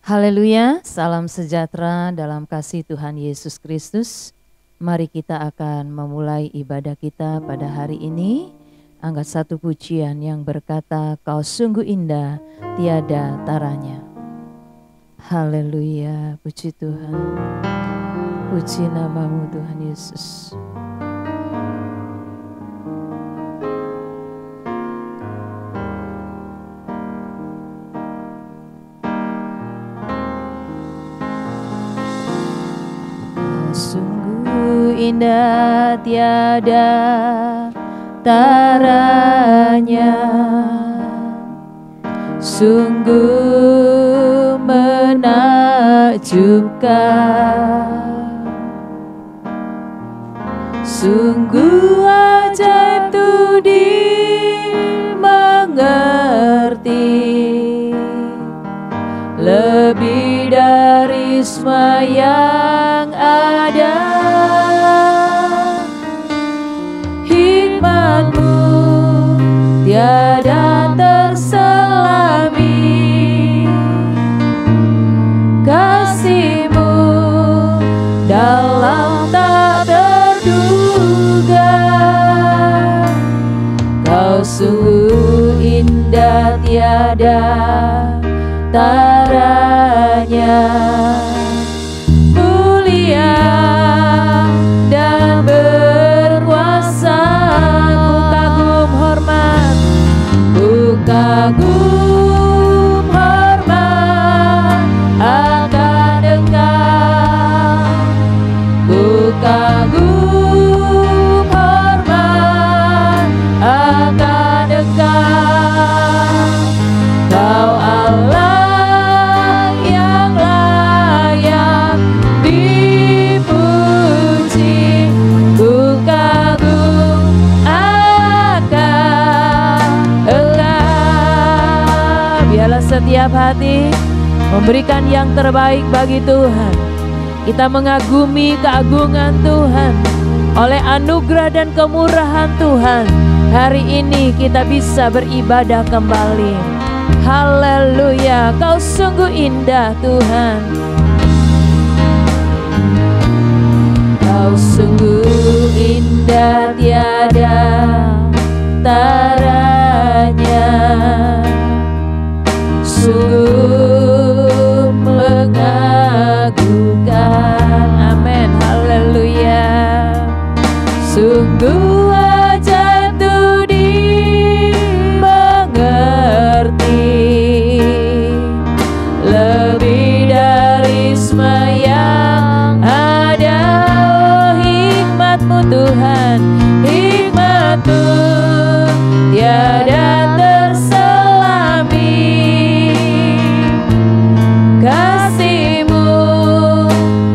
Haleluya, salam sejahtera dalam kasih Tuhan Yesus Kristus. Mari kita akan memulai ibadah kita pada hari ini. Angkat satu pujian yang berkata, Kau sungguh indah, tiada taranya. Haleluya, puji Tuhan. Puji namamu Tuhan Yesus. Sungguh indah tiada taranya, sungguh menakjubkan, sungguh ajaib tu dimengerti, lebih dari semua yang ada. Hikmat-Mu tiada terselami, kasih-Mu dalam tak terduga. Kau sungguh indah tiada taranya, mulia dan berkuasa. Ku kagum hormat akan Engkau, ku kagum hormat akan Engkau. Kau Allah yang layak dipuji, ku kagum akan Engkau. Biarlah setiap hati memberikan yang terbaik bagi Tuhan. Kita mengagumi keagungan Tuhan. Oleh anugerah dan kemurahan Tuhan, hari ini kita bisa beribadah kembali. Haleluya, Kau sungguh indah Tuhan. Kau sungguh indah tiada taranya, sungguh mengagumkan. Amin, haleluya. Sungguh ajaib tu dimengerti, lebih dari semua yang ada. Oh, hikmat-Mu Tuhan, hikmat-Mu tiada terselami, kasih-Mu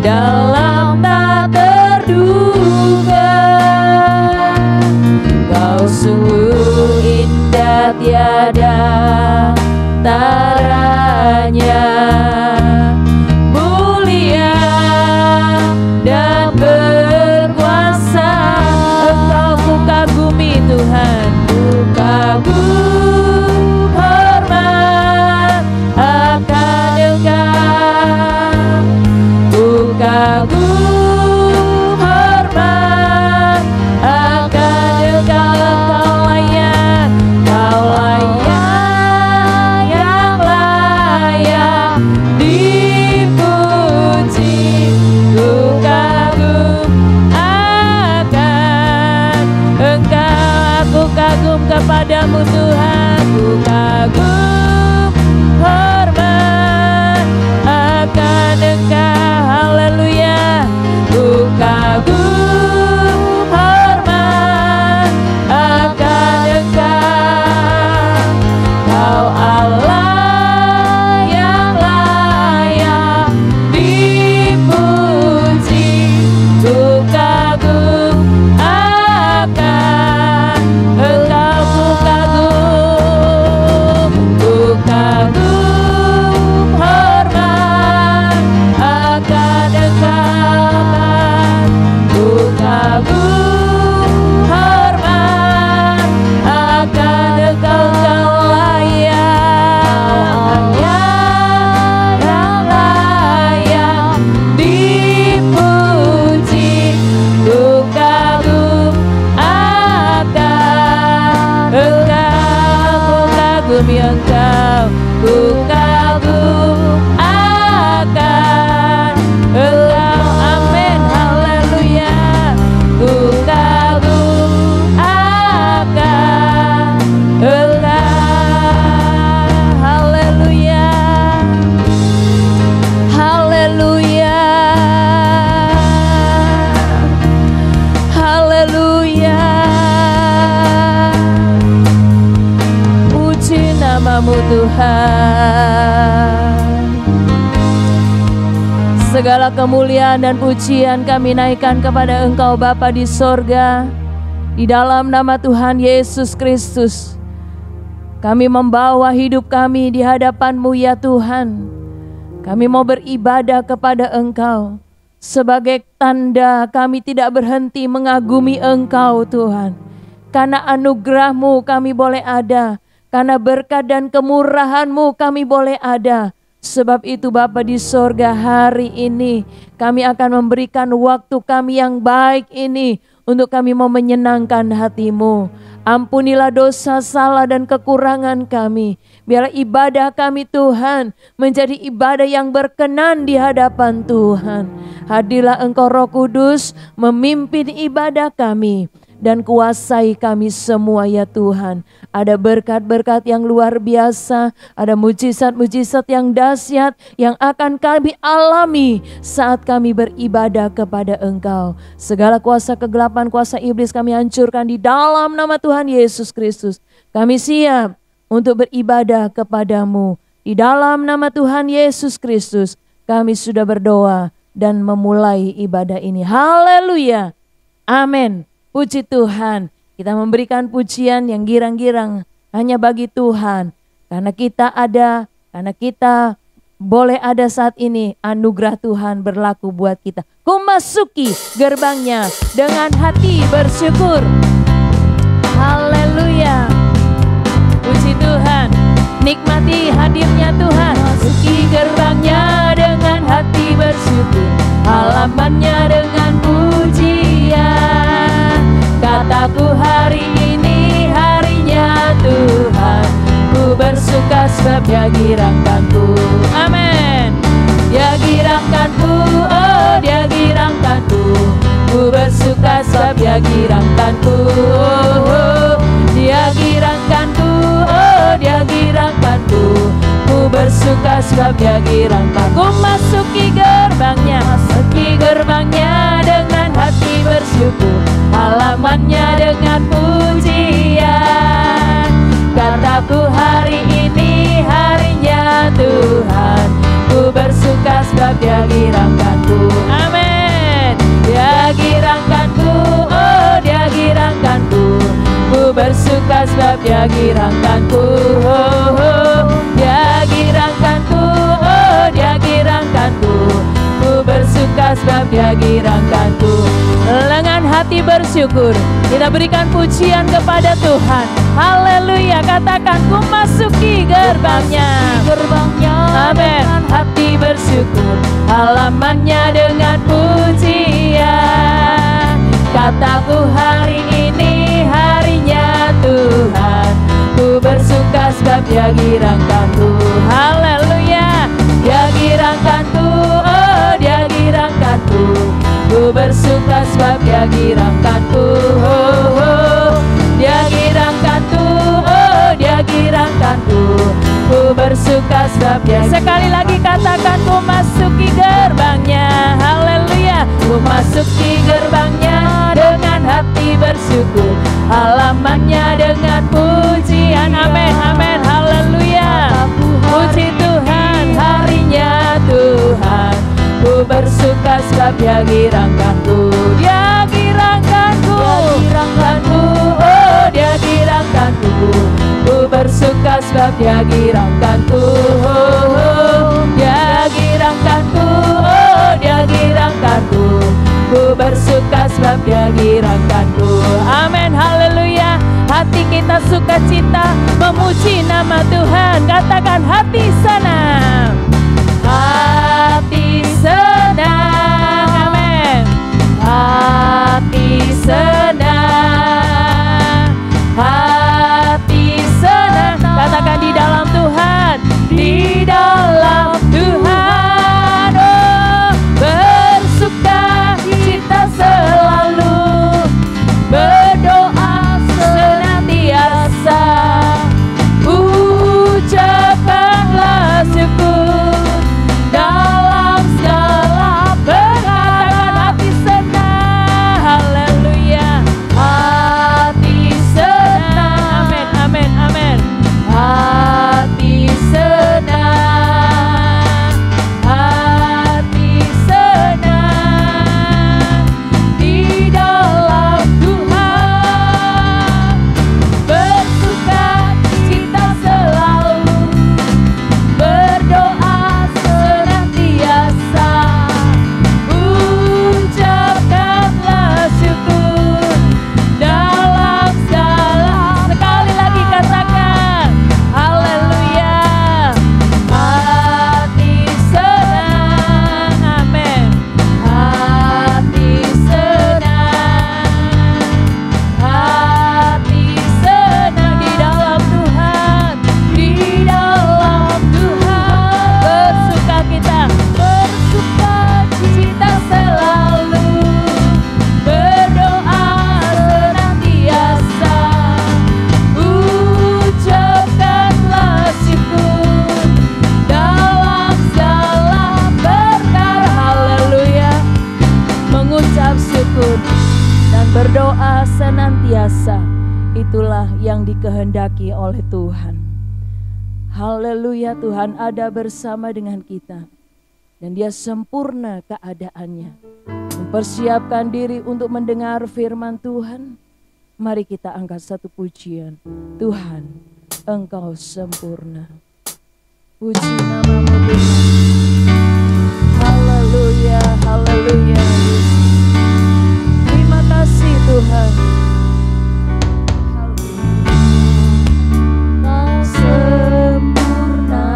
dalam tak terduga. Kau sungguh indah tiada taranya, mulia dan berkuasa. Engkau ku kagumi Tuhan, ku kagum hormat akan Engkau, ku kagum hormat akan Engkau. Kau layak yang layak dipuji, ku kagum akan Engkau. Aku kagum kepadamu Tuhan, ku kagum hormat akan Engkau. Haleluya, ku kagum hormat akan Engkau. Kau Allah yang layak dipuji, ku kagum akan Engkau. Ku kagum hormat akan Engkau. Ku mengagumi Engkau, ku kagum akan Engkau. Amin, haleluya. Ku kagum akan Engkau, haleluya, haleluya, haleluya. Puji namamu Tuhan. Segala kemuliaan dan pujian kami naikkan kepada Engkau Bapa di sorga. Di dalam nama Tuhan Yesus Kristus, kami membawa hidup kami di hadapan-Mu ya Tuhan. Kami mau beribadah kepada Engkau. Sebagai tanda kami tidak berhenti mengagumi Engkau Tuhan. Karena anugerah-Mu kami boleh ada. Karena berkat dan kemurahan-Mu kami boleh ada. Sebab itu Bapa di sorga, hari ini kami akan memberikan waktu kami yang baik ini untuk kami mau menyenangkan hati-Mu. Ampunilah dosa, salah dan kekurangan kami. Biarlah ibadah kami Tuhan menjadi ibadah yang berkenan di hadapan Tuhan. Hadirlah Engkau Roh Kudus memimpin ibadah kami. Dan kuasai kami semua ya Tuhan. Ada berkat-berkat yang luar biasa, ada mujizat-mujizat yang dahsyat yang akan kami alami saat kami beribadah kepada Engkau. Segala kuasa kegelapan, kuasa iblis kami hancurkan di dalam nama Tuhan Yesus Kristus. Kami siap untuk beribadah kepada-Mu. Di dalam nama Tuhan Yesus Kristus kami sudah berdoa dan memulai ibadah ini. Haleluya. Amin. Puji Tuhan, kita memberikan pujian yang girang-girang hanya bagi Tuhan. Karena kita ada, karena kita boleh ada saat ini, anugerah Tuhan berlaku buat kita. Ku masuki gerbangnya dengan hati bersyukur. Haleluya. Puji Tuhan, nikmati hadirnya Tuhan. Masuki gerbangnya dengan hati bersyukur, halamannya dengan pujian. Kataku hari ini harinya Tuhan, ku bersuka sebab Dia girangkanku. Amin. Dia girangkanku, oh Dia girangkanku. Ku bersuka sebab Dia girangkanku. Oh, Dia girangkanku, oh Dia girangkanku. Ku bersuka sebab Dia girangkanku. Masuki gerbangnya, masuki gerbangnya dengan hati bersyukur, halamannya dengan pujian. Kataku hari ini harinya Tuhan, ku bersuka sebab Dia girangkanku. Amin. Dia girangkanku, oh Dia girangkanku. Ku bersuka sebab Dia girangkanku. Oh, oh. Dia girangkanku, oh Dia girangkanku. Ku bersuka sebab Dia girangkanku. Dengan hati bersyukur kita berikan pujian kepada Tuhan. Haleluya. Katakan, ku masuki gerbangnya, gerbangnya. Amin. Dengan hati bersyukur, halamannya dengan pujian. Kataku hari ini harinya Tuhan, ku bersuka sebab Dia girangkanku. Haleluya. Dia girangkanku, oh Dia girangkanku. Ku bersuka sebab Dia girangkanku. Oh, oh. Dia girangkanku, oh Dia girangkanku. Ku bersuka sebab Dia. Sekali lagi katakan, ku masuki gerbangnya. Haleluya. Ku masuki gerbangnya dengan hati bersyukur, halamannya dengan pujian. Amin, amin, haleluya. Puji Tuhan, harinya Tuhan, ku bersuka sebab Dia girangkanku. Dia girangkanku, oh Dia girangkanku. Ku bersuka sebab Dia girangkanku. Oh, oh. Dia girangkanku, oh Dia girangkanku. Ku bersuka sebab Dia girangkanku. Amin, haleluya. Hati kita sukacita memuji nama Tuhan. Katakan, hati senang, hati senang. Amin. Hati senang, hati senang. Katakan di berdoa senantiasa, itulah yang dikehendaki oleh Tuhan. Haleluya, Tuhan ada bersama dengan kita dan Dia sempurna keadaannya, mempersiapkan diri untuk mendengar firman Tuhan. Mari kita angkat satu pujian. Tuhan, Engkau sempurna. Puji nama-Mu Tuhan. Haleluya, haleluya. Terima kasih Tuhan. Kau sempurna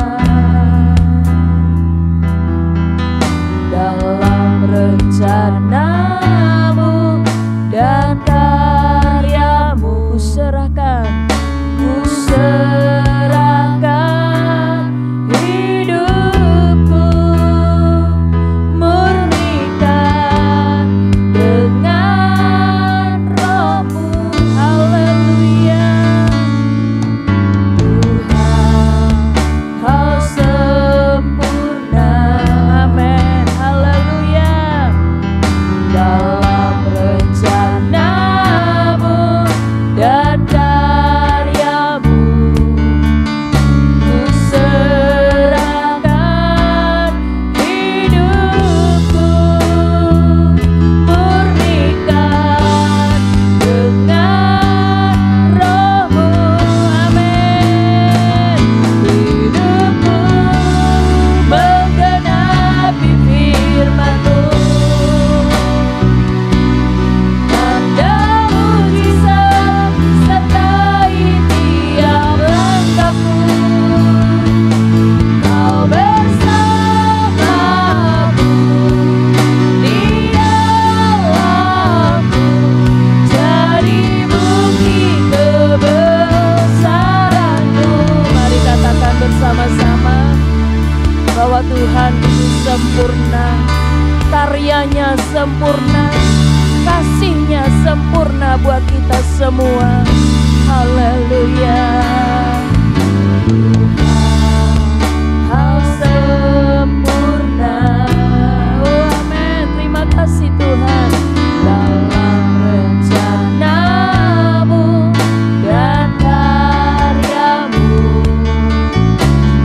dalam rencana-Mu dan karya-Mu. Serahkan, ku serahkan hidupku, murnikan dengan Roh-Mu. Haleluya. Tuhan, Kau sempurna. Amin. Haleluya. Dalam rencana-Mu dan karya-Mu, ku serahkan hidupku, murnikan dengan Roh-Mu. Amin. Hidupku menggenapi firman-Mu, tanda mujizat sertai tiap langkahku. Kau bersamaku di dalamku, jadi bukti kebesaran-Mu. Mari katakan bersama-sama bahwa Tuhan itu sempurna, karyanya sempurna, kasih-Nya sempurna buat kita semua. Haleluya. Kau sempurna. Oh amin. Terima kasih Tuhan. Dalam rencana-Mu dan karya-Mu,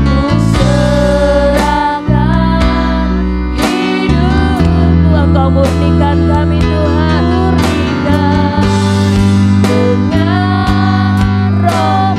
ku serahkan hidupku. Engkau murnikan kami Tuhan, murnikan dengan Roh-Mu.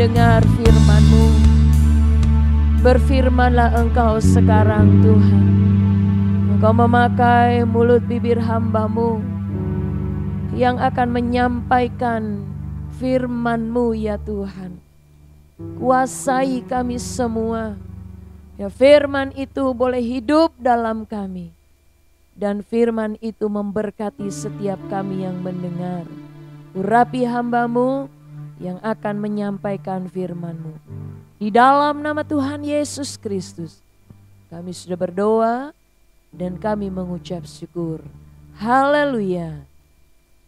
mendengar firman-Mu. Berfirmanlah Engkau sekarang Tuhan. Engkau memakai mulut bibir hamba-Mu yang akan menyampaikan firman-Mu ya Tuhan. Kuasai kami semua. Ya, firman itu boleh hidup dalam kami. Dan firman itu memberkati setiap kami yang mendengar. Urapi hamba-Mu yang akan menyampaikan firman-Mu. Di dalam nama Tuhan Yesus Kristus, kami sudah berdoa dan kami mengucap syukur. Haleluya.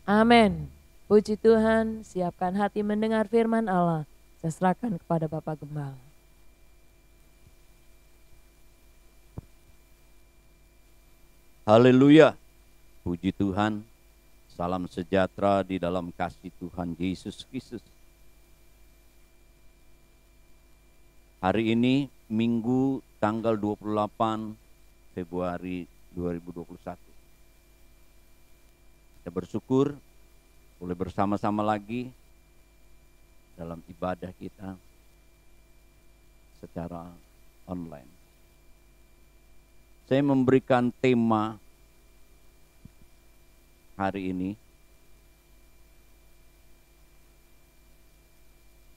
Amin. Puji Tuhan, siapkan hati mendengar firman Allah. Saya serahkan kepada Bapak Gembala. Haleluya. Puji Tuhan. Salam sejahtera di dalam kasih Tuhan Yesus Kristus. Hari ini Minggu tanggal 28 Februari 2021. Kita bersyukur boleh bersama-sama lagi dalam ibadah kita secara online. Saya memberikan tema hari ini,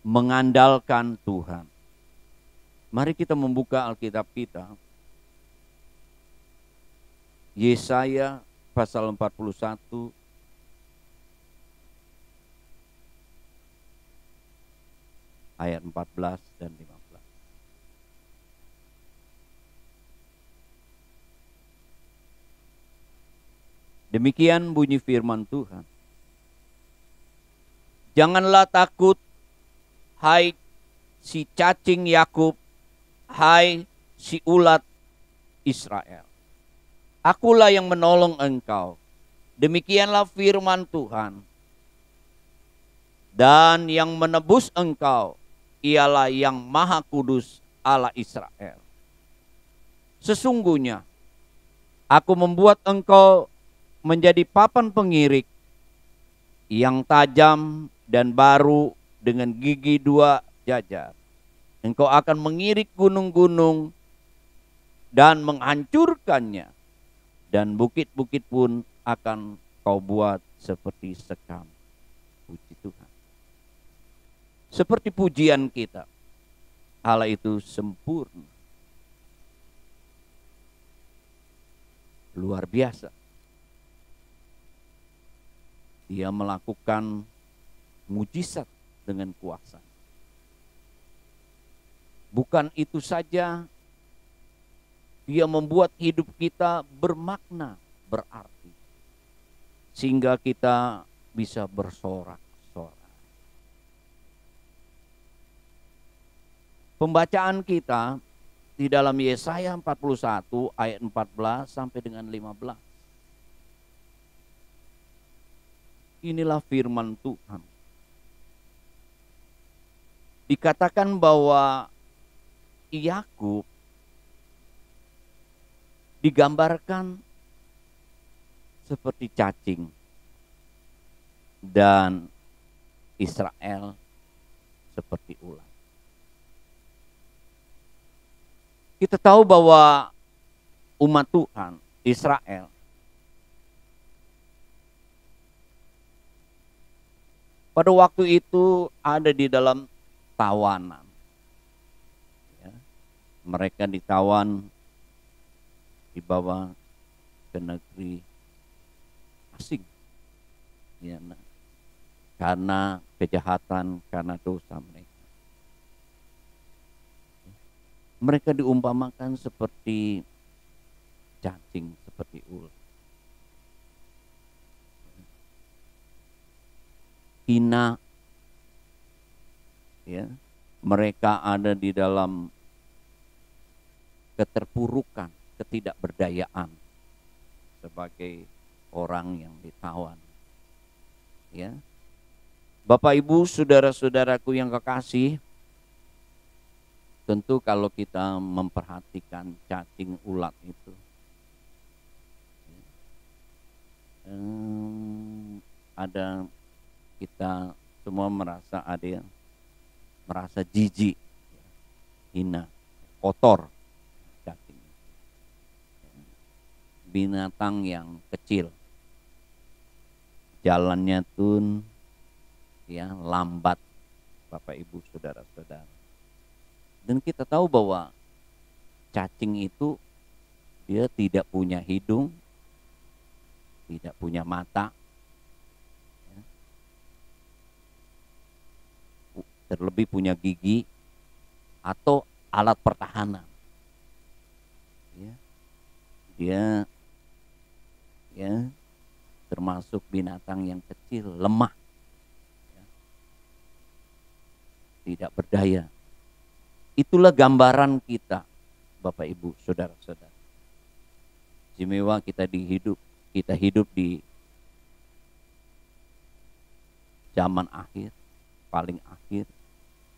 mengandalkan Tuhan. Mari kita membuka Alkitab kita. Yesaya pasal 41 ayat 14 dan 15. Demikian bunyi firman Tuhan. Janganlah takut, hai si cacing Yakub, hai si ulat Israel. Akulah yang menolong engkau. Demikianlah firman Tuhan. Dan yang menebus engkau ialah yang Maha Kudus Allah Israel. Sesungguhnya aku membuat engkau menjadi papan pengirik yang tajam dan baru dengan gigi dua jajar. Engkau akan mengirik gunung-gunung dan menghancurkannya, dan bukit-bukit pun akan kau buat seperti sekam. Puji Tuhan. Seperti pujian kita, Allah itu sempurna, luar biasa. Dia melakukan mujizat dengan kuasa. Bukan itu saja, dia membuat hidup kita bermakna, berarti. Sehingga kita bisa bersorak-sorak. Pembacaan kita di dalam Yesaya 41 ayat 14 sampai dengan 15. Inilah firman Tuhan. Dikatakan bahwa Yakub digambarkan seperti cacing dan Israel seperti ulat. Kita tahu bahwa umat Tuhan, Israel, pada waktu itu ada di dalam tawanan. Ya, mereka ditawan, dibawa ke negeri asing. Ya, karena kejahatan, karena dosa mereka. Mereka diumpamakan seperti cacing, seperti ulat. Hina, ya, mereka ada di dalam keterpurukan, ketidakberdayaan sebagai orang yang ditawan. Ya, Bapak Ibu, saudara-saudaraku yang kekasih, tentu kalau kita memperhatikan cacing ulat itu, ada kita semua merasa ada merasa jijik, hina, kotor. Cacing. Binatang yang kecil, jalannya tuh ya lambat, Bapak Ibu saudara-saudara. Dan kita tahu bahwa cacing itu dia tidak punya hidung, tidak punya mata, terlebih punya gigi atau alat pertahanan. Dia termasuk binatang yang kecil, lemah, tidak berdaya. Itulah gambaran kita, Bapak Ibu saudara-saudara. Istimewa kita hidup di zaman akhir, paling akhir.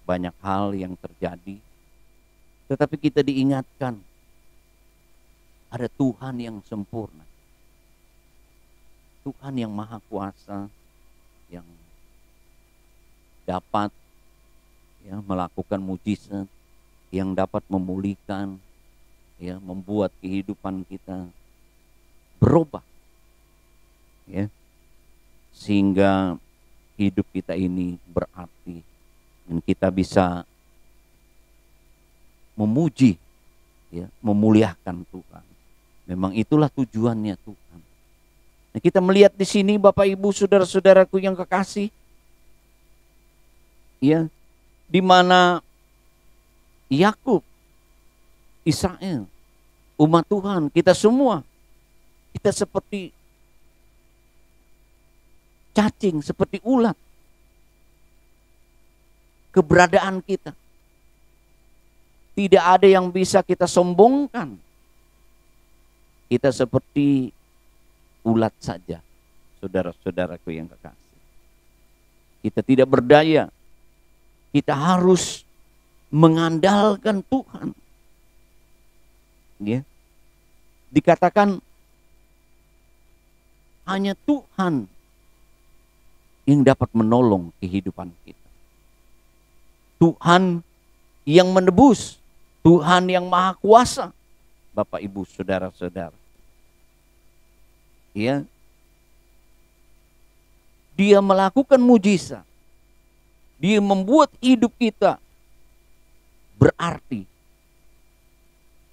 Banyak hal yang terjadi, tetapi kita diingatkan ada Tuhan yang sempurna, Tuhan yang maha kuasa, yang dapat melakukan mujizat, yang dapat memulihkan, membuat kehidupan kita berubah, sehingga hidup kita ini berarti dan kita bisa memuji, memuliakan Tuhan. Memang itulah tujuannya Tuhan. Nah, kita melihat di sini Bapak Ibu saudara-saudaraku yang kekasih, di mana Yakub, Israel, umat Tuhan, kita semua, kita seperti cacing, seperti ulat. Keberadaan kita tidak ada yang bisa kita sombongkan. Kita seperti ulat saja, saudara-saudaraku yang kekasih. Kita tidak berdaya. Kita harus mengandalkan Tuhan. Dikatakan hanya Tuhan yang dapat menolong kehidupan kita. Tuhan yang menebus, Tuhan yang maha kuasa, Bapak Ibu saudara-saudara. Dia melakukan mujizat. Dia membuat hidup kita berarti.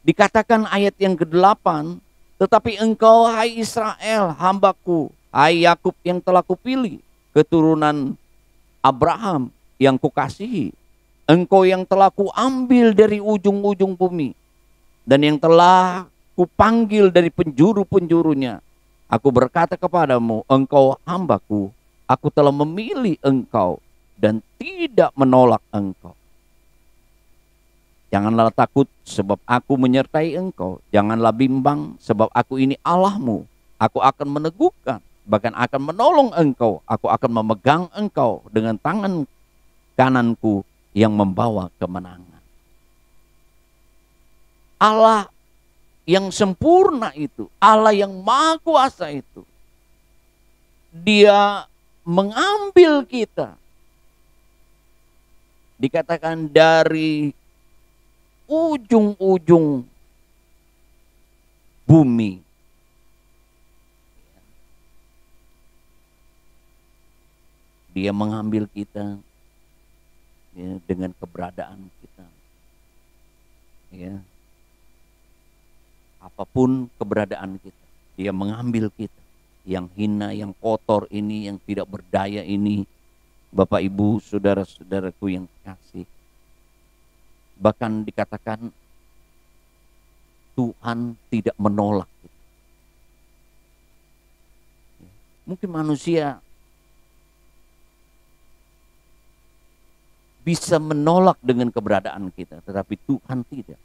Dikatakan ayat yang ke-8, tetapi engkau hai Israel, hambaku, hai Yakub yang telah kupilih, keturunan Abraham yang kukasihi, engkau yang telah kuambil dari ujung-ujung bumi, dan yang telah kupanggil dari penjuru-penjurunya. Aku berkata kepadamu, engkau hambaku, aku telah memilih engkau dan tidak menolak engkau. Janganlah takut sebab aku menyertai engkau. Janganlah bimbang sebab aku ini Allahmu. Aku akan meneguhkan, bahkan akan menolong engkau. Aku akan memegang engkau dengan tangan kananku yang membawa kemenangan. Allah yang sempurna itu, Allah yang maha kuasa itu, Dia mengambil kita. Dikatakan dari ujung-ujung bumi. Dia mengambil kita dengan keberadaan kita. Apapun keberadaan kita, Dia mengambil kita. Yang hina, yang kotor ini, yang tidak berdaya ini, Bapak Ibu saudara-saudaraku yang kasih. Bahkan dikatakan Tuhan tidak menolak kita. Mungkin manusia bisa menolak dengan keberadaan kita, tetapi Tuhan tidak.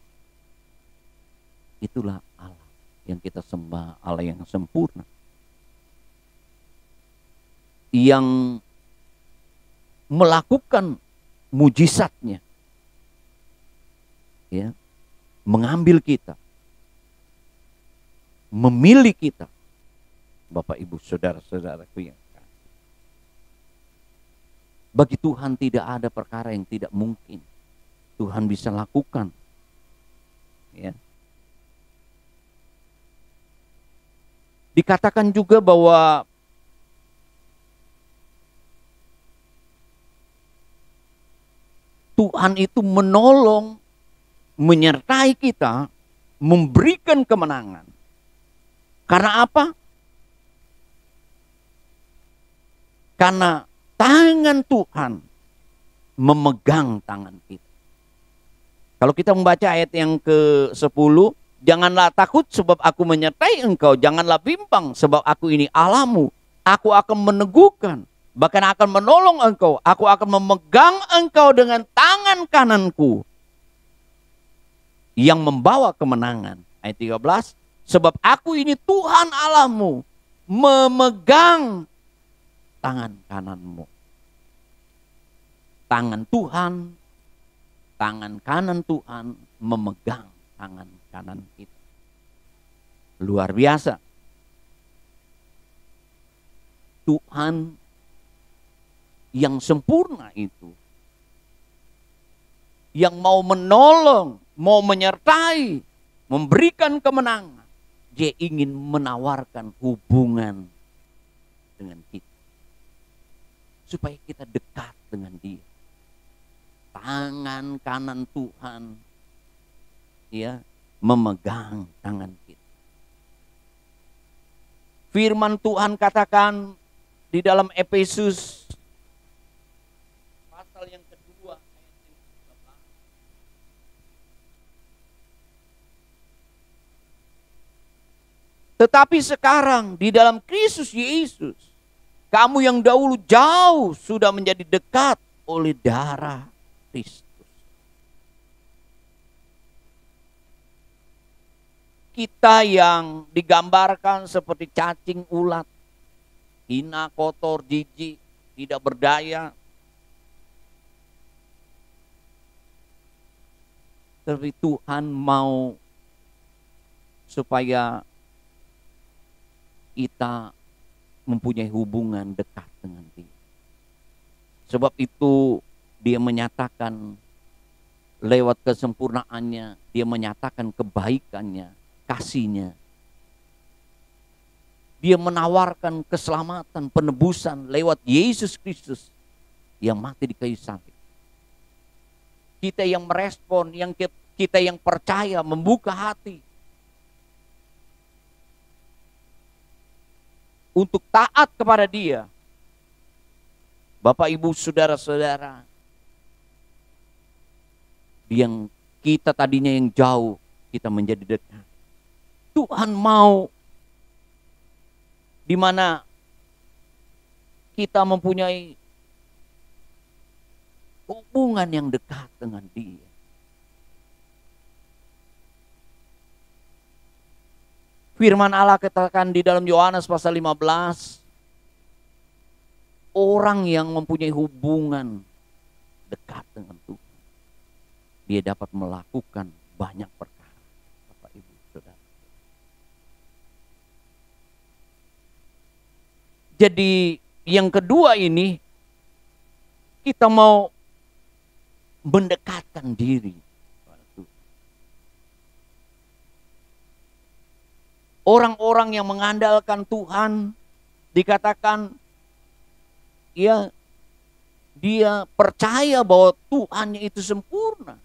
Itulah Allah yang kita sembah, Allah yang sempurna, yang melakukan mujizatnya, mengambil kita, memilih kita, Bapak Ibu saudara-saudaraku yang kasih. Bagi Tuhan tidak ada perkara yang tidak mungkin. Tuhan bisa lakukan. Ya. Dikatakan juga bahwa Tuhan itu menolong, menyertai kita, memberikan kemenangan. Karena apa? Karena tangan Tuhan memegang tangan kita. Kalau kita membaca ayat yang ke-10, janganlah takut sebab aku menyertai engkau, janganlah bimbang sebab aku ini Allahmu. Aku akan meneguhkan, bahkan akan menolong engkau. Aku akan memegang engkau dengan tangan kananku yang membawa kemenangan. Ayat 13, sebab aku ini Tuhan Allahmu, memegang tangan kananmu. Tangan Tuhan, tangan kanan Tuhan memegang tangan kanan kita. Luar biasa. Tuhan yang sempurna itu, yang mau menolong, mau menyertai, memberikan kemenangan. Dia ingin menawarkan hubungan dengan kita, supaya kita dekat dengan Dia. Tangan kanan Tuhan, ya, memegang tangan kita. Firman Tuhan katakan di dalam Efesus pasal yang kedua ayat yang ke-13. Tetapi sekarang di dalam Kristus Yesus, kamu yang dahulu jauh sudah menjadi dekat oleh darah Kristus. Kita yang digambarkan seperti cacing ulat, hina, kotor, jijik, tidak berdaya. Tapi Tuhan mau supaya kita mempunyai hubungan dekat dengan Dia. Sebab itu Dia menyatakan lewat kesempurnaannya, Dia menyatakan kebaikannya, kasihnya. Dia menawarkan keselamatan, penebusan lewat Yesus Kristus yang mati di kayu salib. Kita yang merespon, kita yang percaya, membuka hati untuk taat kepada Dia. Bapak, Ibu, saudara-saudara, yang kita tadinya yang jauh, kita menjadi dekat. Tuhan mau di mana kita mempunyai hubungan yang dekat dengan Dia. Firman Allah katakan di dalam Yohanes pasal 15, orang yang mempunyai hubungan dekat dengan Tuhan, dia dapat melakukan banyak perkara. Bapak, Ibu, Saudara. Jadi yang kedua ini, kita mau mendekatkan diri. Orang-orang yang mengandalkan Tuhan dikatakan ya, dia percaya bahwa Tuhannya itu sempurna.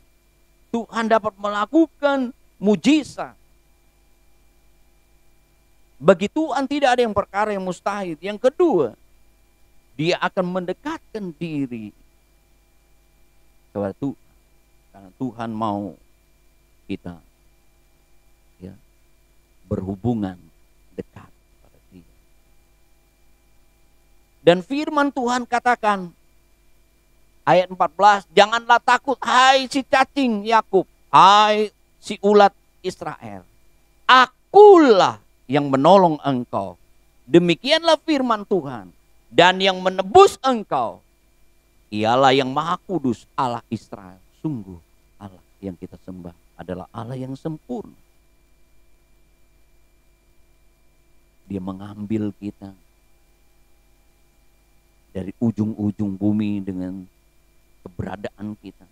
Tuhan dapat melakukan mujizat. Bagi Tuhan tidak ada yang perkara yang mustahil. Yang kedua, Dia akan mendekatkan diri kepada Tuhan. Karena Tuhan mau kita ya, berhubungan dekat pada Dia. Dan firman Tuhan katakan ayat 14, janganlah takut hai si cacing Yakub, hai si ulat Israel. Akulah yang menolong engkau. Demikianlah firman Tuhan. Dan yang menebus engkau ialah yang Maha Kudus, Allah Israel. Sungguh Allah yang kita sembah adalah Allah yang sempurna. Dia mengambil kita dari ujung-ujung bumi dengan keberadaan kita.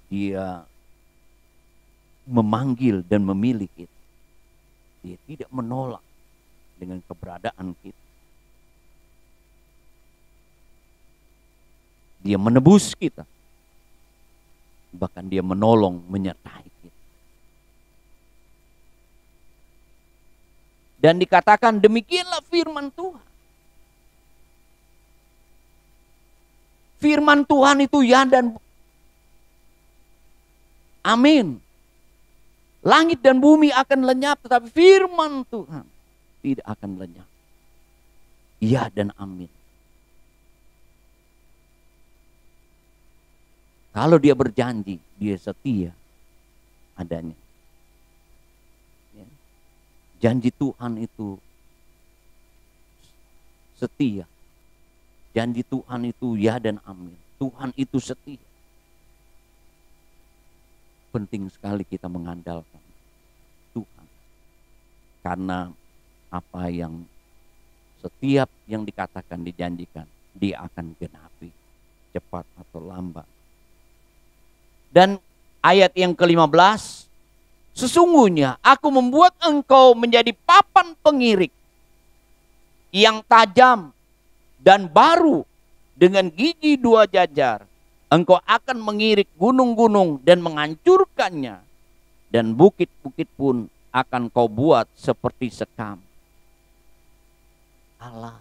Dia memanggil dan memilih kita. Dia tidak menolak dengan keberadaan kita. Dia menebus kita. Bahkan dia menolong, menyertai kita. Dan dikatakan demikianlah firman Tuhan. Firman Tuhan itu ya dan amin. Langit dan bumi akan lenyap, tetapi firman Tuhan tidak akan lenyap. Ya dan amin. Kalau dia berjanji, dia setia adanya. Ya. Janji Tuhan itu setia. Janji Tuhan itu ya dan amin. Tuhan itu setia. Penting sekali kita mengandalkan Tuhan. Karena apa yang setiap yang dikatakan, dijanjikan, dia akan genapi. Cepat atau lambat. Dan ayat yang ke-15, sesungguhnya aku membuat engkau menjadi papan pengirik yang tajam dan baru dengan gigi 2 jajar. Engkau akan mengirik gunung-gunung dan menghancurkannya. Dan bukit-bukit pun akan kau buat seperti sekam. Allah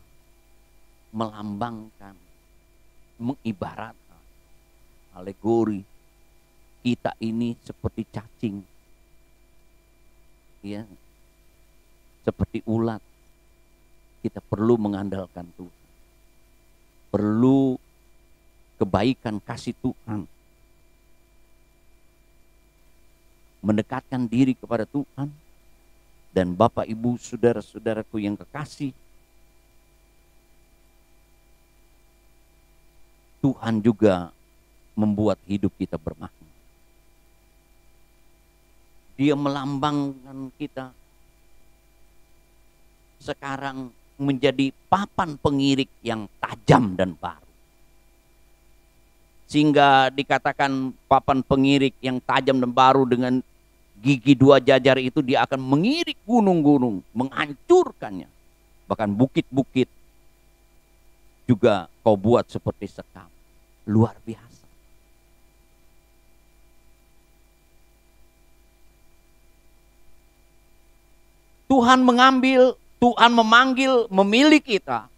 melambangkan, mengibaratkan, alegori kita ini seperti cacing. Ya. Seperti ulat. Kita perlu mengandalkan Tuhan. Perlu kebaikan kasih Tuhan. Mendekatkan diri kepada Tuhan. Dan Bapak Ibu saudara-saudaraku yang kekasih, Tuhan juga membuat hidup kita bermakna. Dia melambangkan kita sekarang menjadi papan pengirik yang tajam dan baru. Sehingga dikatakan papan pengirik yang tajam dan baru dengan gigi 2 jajar itu, dia akan mengirik gunung-gunung, menghancurkannya. Bahkan bukit-bukit juga kau buat seperti sekam. Luar biasa. Tuhan mengambil, Tuhan memanggil, memilih kita.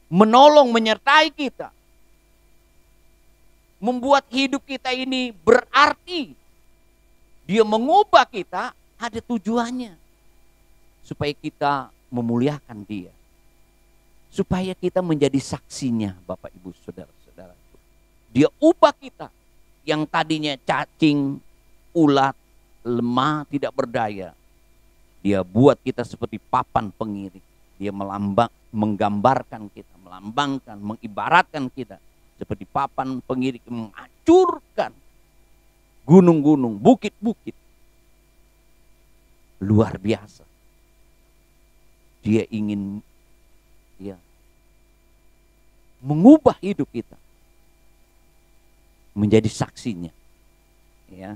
Menolong, menyertai kita. Membuat hidup kita ini berarti. Dia mengubah kita, ada tujuannya. Supaya kita memuliakan dia. Supaya kita menjadi saksinya, Bapak Ibu Saudara-saudara. Dia ubah kita. Yang tadinya cacing, ulat, lemah, tidak berdaya. Dia buat kita seperti papan pengirik. Dia menggambarkan kita, melambangkan, mengibaratkan kita seperti papan pengirik, menghancurkan gunung-gunung, bukit-bukit. Luar biasa. Dia ingin mengubah hidup kita menjadi saksinya. Ya.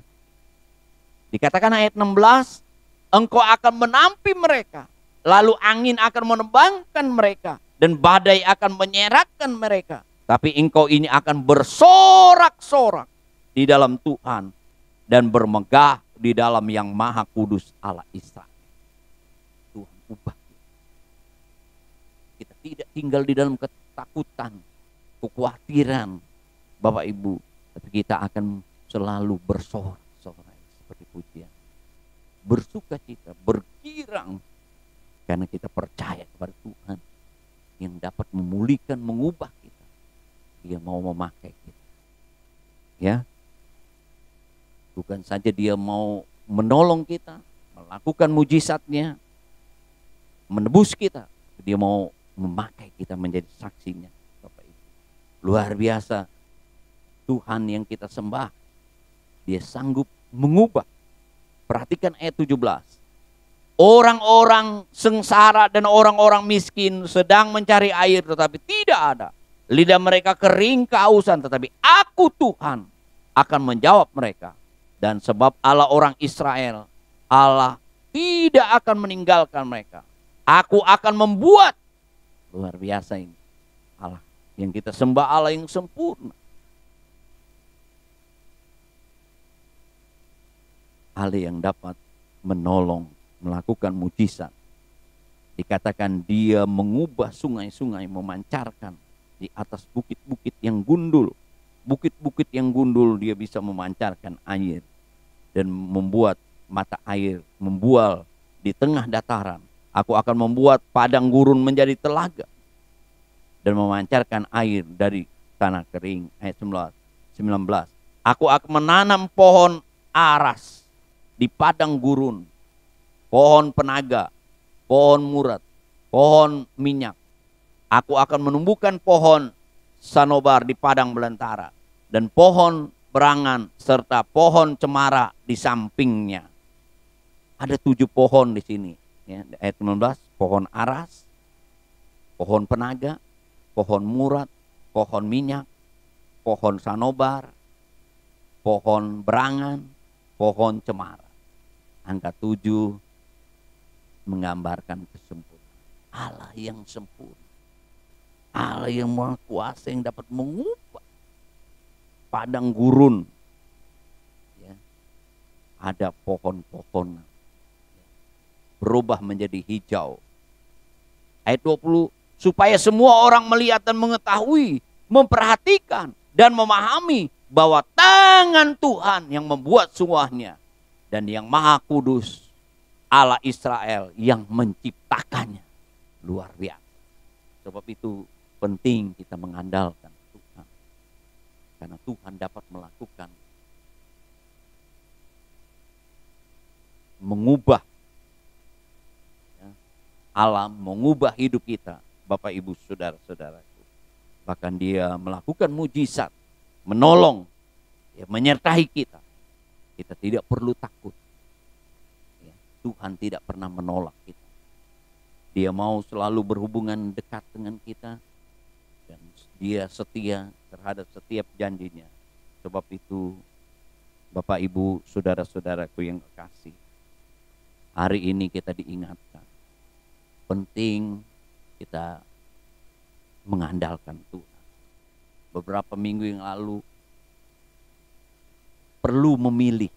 Dikatakan ayat 16, engkau akan menampi mereka. Lalu angin akan menebangkan mereka. Dan badai akan menyeratkan mereka. Tapi engkau ini akan bersorak-sorak di dalam Tuhan. Dan bermegah di dalam yang maha kudus Allah Israel. Tuhan ubah. Kita tidak tinggal di dalam ketakutan, kekhawatiran, Bapak Ibu. Tapi kita akan selalu bersorak-sorai seperti pujian. Bersuka cita, bergirang. Karena kita percaya kepada Tuhan yang dapat memulihkan, mengubah kita. Dia mau memakai kita. Ya. Bukan saja dia mau menolong kita, melakukan mujizatnya, menebus kita. Dia mau memakai kita menjadi saksinya, Bapak Ibu. Luar biasa. Tuhan yang kita sembah, dia sanggup mengubah. Perhatikan ayat 17. Orang-orang sengsara dan orang-orang miskin sedang mencari air tetapi tidak ada. Lidah mereka kering kehausan, tetapi aku Tuhan akan menjawab mereka. Dan sebab Allah orang Israel, Allah tidak akan meninggalkan mereka. Aku akan membuat, luar biasa ini, Allah yang kita sembah, Allah yang sempurna. Allah yang dapat menolong, melakukan mujizat. Dikatakan dia mengubah sungai-sungai, memancarkan di atas bukit-bukit yang gundul. Bukit-bukit yang gundul dia bisa memancarkan air. Dan membuat mata air membual di tengah dataran. Aku akan membuat padang gurun menjadi telaga. Dan memancarkan air dari tanah kering. Ayat 19. Aku akan menanam pohon aras di padang gurun. Pohon penaga, pohon murad, pohon minyak. Aku akan menumbuhkan pohon sanobar di padang belantara. Dan pohon berangan serta pohon cemara di sampingnya. Ada 7 pohon di sini. Ya, ayat 19, pohon aras, pohon penaga, pohon murad, pohon minyak, pohon sanobar, pohon berangan, pohon cemara. Angka 7 menggambarkan kesempurnaan. Allah yang sempurna. Allah yang maha kuasa yang dapat mengubah padang gurun. Ya, ada pohon-pohon berubah menjadi hijau. Ayat 20, supaya semua orang melihat dan mengetahui, memperhatikan dan memahami bahwa tangan Tuhan yang membuat semuanya dan yang maha kudus Allah Israel yang menciptakannya. Luar biasa. Sebab itu penting kita mengandalkan Tuhan. Karena Tuhan dapat melakukan, mengubah alam, mengubah hidup kita, Bapak Ibu Saudara-saudaraku. Bahkan dia melakukan mujizat, menolong, ya, menyertai kita. Kita tidak perlu takut. Ya, Tuhan tidak pernah menolak kita. Dia mau selalu berhubungan dekat dengan kita. Dan dia setia terhadap setiap janjinya. Sebab itu Bapak Ibu Saudara-saudaraku yang kekasih, hari ini kita diingatkan. Penting kita mengandalkan Tuhan. Beberapa minggu yang lalu perlu memilih.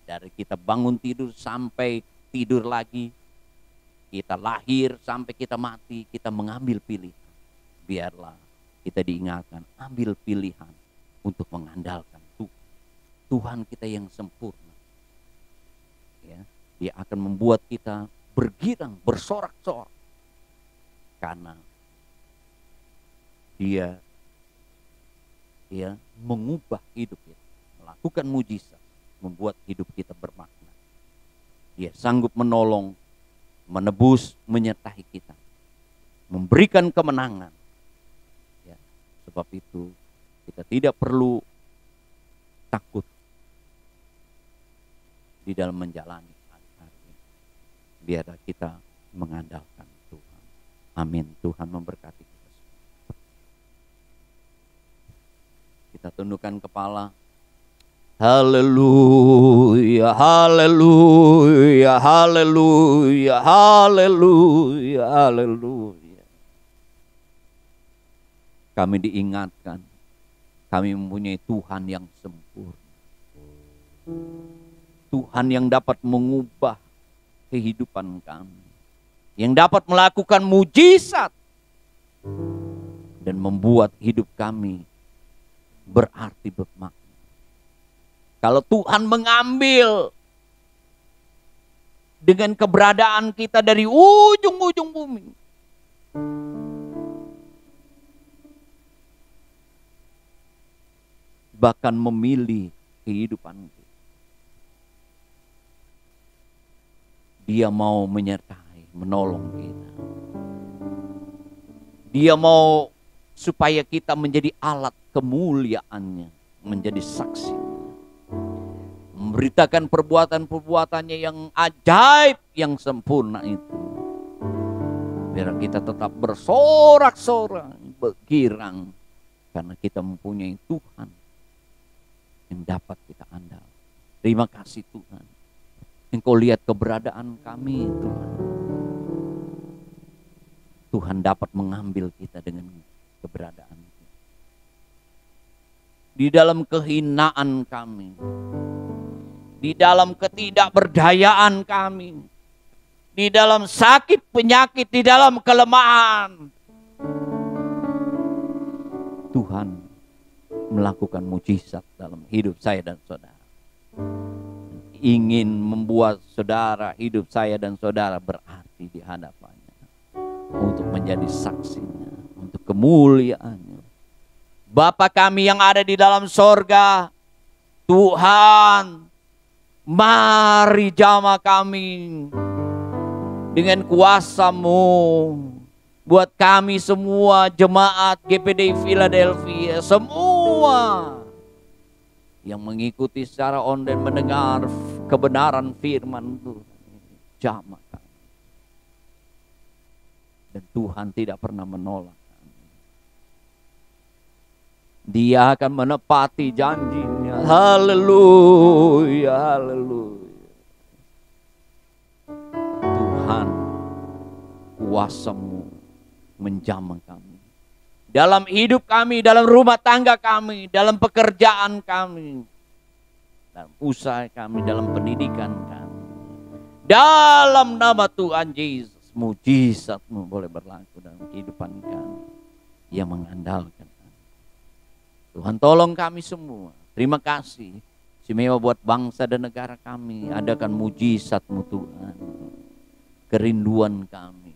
Dari kita bangun tidur sampai tidur lagi, kita lahir sampai kita mati, kita mengambil pilihan. Biarlah kita diingatkan, ambil pilihan untuk mengandalkan Tuhan. Tuhan kita yang sempurna. Ya, dia akan membuat kita bergirang, bersorak-sorak. Karena dia mengubah hidup kita, melakukan mujizat, membuat hidup kita bermakna. Dia sanggup menolong, menebus, menyertai kita, memberikan kemenangan. Ya, sebab itu kita tidak perlu takut di dalam menjalani. Biarlah kita mengandalkan Tuhan. Amin. Tuhan memberkati kita semua. Kita tundukkan kepala. Haleluya, haleluya, haleluya, haleluya, haleluya. Kami diingatkan, kami mempunyai Tuhan yang sempurna. Tuhan yang dapat mengubah kehidupan kami, yang dapat melakukan mujizat dan membuat hidup kami berarti bermakna. Kalau Tuhan mengambil dengan keberadaan kita dari ujung-ujung bumi, bahkan memilih kehidupan kita, dia mau menyertai, menolong kita. Dia mau supaya kita menjadi alat kemuliaannya, menjadi saksi. Memberitakan perbuatan-perbuatannya yang ajaib yang sempurna itu. Biar kita tetap bersorak-sorai, bergirang, karena kita mempunyai Tuhan yang dapat kita andal. Terima kasih Tuhan. Engkau lihat keberadaan kami Tuhan. Tuhan dapat mengambil kita dengan keberadaan. Di dalam kehinaan kami, di dalam ketidakberdayaan kami, di dalam sakit penyakit, di dalam kelemahan, Tuhan melakukan mujizat dalam hidup saya dan saudara. Ingin membuat saudara, hidup saya dan saudara berarti di hadapannya, untuk menjadi saksinya, untuk kemuliaannya. Bapa kami yang ada di dalam sorga, Tuhan, mari jamah kami dengan kuasa-Mu. Buat kami semua jemaat GPD Philadelphia, semua yang mengikuti secara online mendengar kebenaran firman Tuhan, jamah kami. Dan Tuhan tidak pernah menolak kami. Dia akan menepati janjinya. Haleluya, haleluya. Tuhan, kuasa-Mu menjamah kami. Dalam hidup kami, dalam rumah tangga kami, dalam pekerjaan kami, dalam usaha kami, dalam pendidikan kami. Dalam nama Tuhan Yesus, mujizat-Mu boleh berlaku dalam kehidupan kami yang mengandalkan kami. Tuhan tolong kami semua. Terima kasih. Istimewa buat bangsa dan negara kami. Adakan mujizat-Mu Tuhan. Kerinduan kami.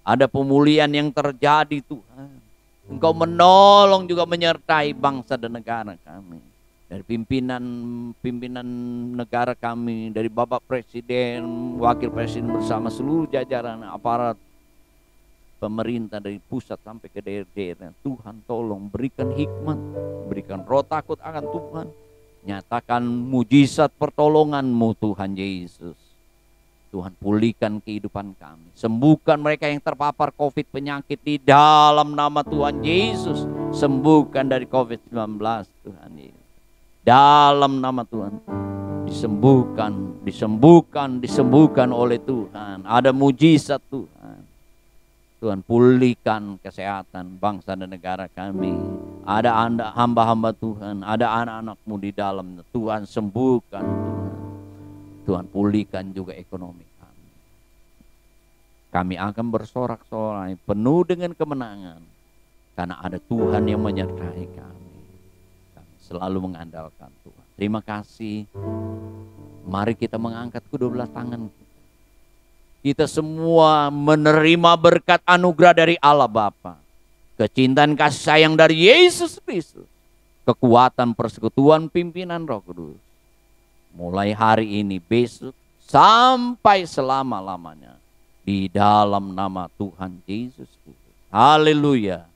Ada pemulihan yang terjadi Tuhan. Engkau menolong juga menyertai bangsa dan negara kami. Dari pimpinan negara kami, dari Bapak Presiden, Wakil Presiden bersama seluruh jajaran aparat pemerintah dari pusat sampai ke daerah-daerah. Tuhan tolong berikan hikmat, berikan roh takut akan Tuhan. Nyatakan mujizat pertolongan-Mu Tuhan Yesus. Tuhan pulihkan kehidupan kami. Sembuhkan mereka yang terpapar COVID penyakit di dalam nama Tuhan Yesus. Sembuhkan dari COVID-19 Tuhan Yesus. Dalam nama Tuhan. Disembuhkan oleh Tuhan. Ada mujizat Tuhan. Tuhan pulihkan kesehatan bangsa dan negara kami. Ada hamba-hamba Tuhan. Ada anak-anak-Mu di dalam. Tuhan sembuhkan Tuhan. Tuhan pulihkan juga ekonomi kami. Kami akan bersorak-sorai penuh dengan kemenangan. Karena ada Tuhan yang menyertai kami. Kami selalu mengandalkan Tuhan. Terima kasih. Mari kita mengangkat kedua belah tangan kita. Kita semua menerima berkat anugerah dari Allah Bapa. Kecintaan kasih sayang dari Yesus Kristus. Kekuatan persekutuan pimpinan Roh Kudus. Mulai hari ini, besok, sampai selama-lamanya. Di dalam nama Tuhan Yesus Kristus. Haleluya.